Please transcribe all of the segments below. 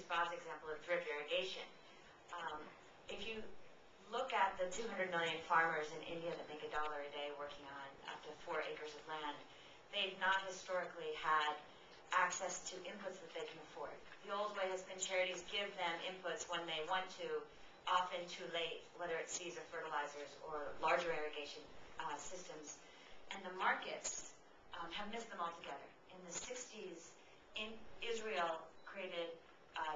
Bob's example of drip irrigation. If you look at the 200 million farmers in India that make $1 a day working on up to 4 acres of land, they've not historically had access to inputs that they can afford. The old way has been charities give them inputs when they want to, often too late, whether it's seeds or fertilizers or larger irrigation systems. And the markets have missed them altogether. In the 60s, Israel created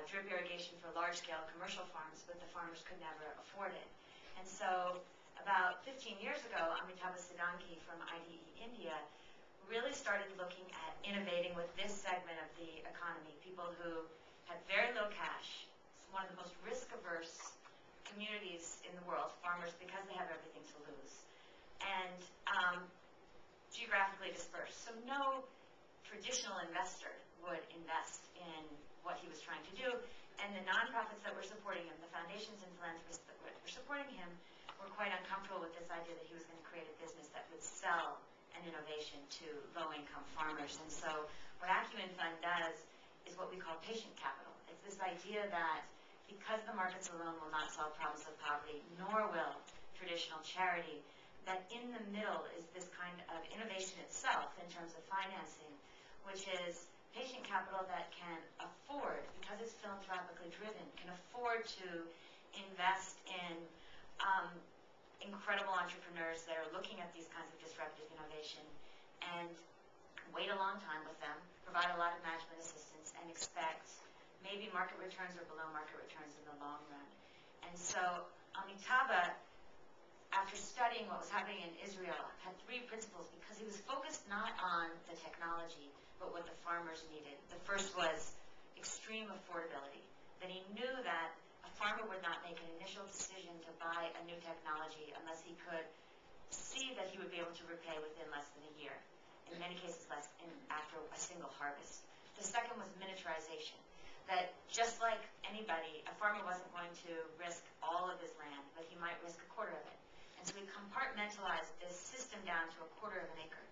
drip irrigation for large-scale commercial farms, but the farmers could never afford it. And so about 15 years ago, Amitabh Siddhanki from IDE India really started looking at innovating with this segment of the economy, people who had very low cash. It's one of the most risk-averse communities in the world, farmers, because they have everything to lose, and geographically dispersed. So no traditional investor would invest in what he was trying to do, and the nonprofits that were supporting him, the foundations and philanthropists that were supporting him, were quite uncomfortable with this idea that he was going to create a business that would sell an innovation to low-income farmers. And so what Acumen Fund does is what we call patient capital. It's this idea that because the markets alone will not solve problems of poverty, nor will traditional charity, that in the middle is this kind of innovation itself in terms of financing, which is patient capital that can afford, because it's philanthropically driven, can afford to invest in incredible entrepreneurs that are looking at these kinds of disruptive innovation and wait a long time with them, provide a lot of management assistance, and expect maybe market returns or below market returns in the long run. And so Amitabh, after studying what was happening in Israel, had 3 principles because he was focused not on the technology, but what the farmers needed. The first was extreme affordability, that he knew that a farmer would not make an initial decision to buy a new technology unless he could see that he would be able to repay within less than a year, in many cases less after a single harvest. The second was miniaturization, that just like anybody, a farmer wasn't going to risk all of his land, but he might risk a quarter of it. And so we compartmentalized this system down to a quarter of an acre.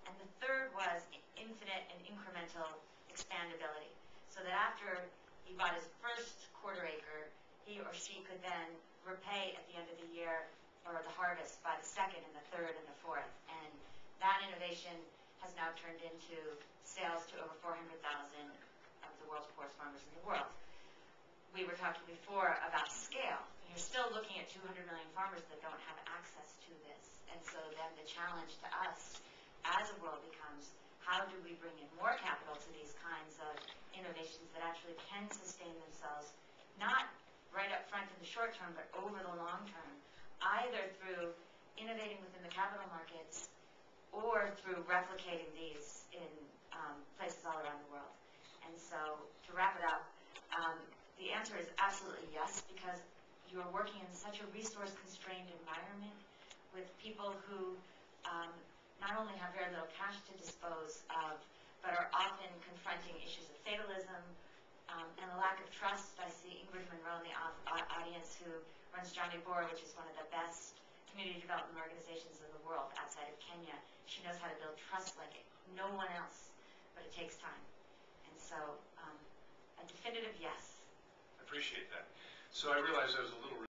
And the third was infinite and incremental expandability, so that after he bought his first quarter acre, he or she could then repay at the end of the year or the harvest by the second and the third and the fourth. And that innovation has now turned into sales to over 400,000 of the world's poorest farmers in the world. We were talking before about scale. You're still looking at 200 million farmers that don't have access to this. And so then the challenge to us as a world becomes, how do we bring in more capital to these kinds of innovations that actually can sustain themselves, not right up front in the short term, but over the long term, either through innovating within the capital markets or through replicating these in places all around the world. And so to wrap it up, the answer is absolutely yes, because you're working in such a resource-constrained environment with people who not only have very little cash to dispose of, but are often confronting issues of fatalism and a lack of trust. I see Ingrid Monroe in the audience, who runs Jamii Bora, which is one of the best community development organizations in the world outside of Kenya. She knows how to build trust like no one else, but it takes time. And so a definitive yes. I appreciate that. So I realize I was a little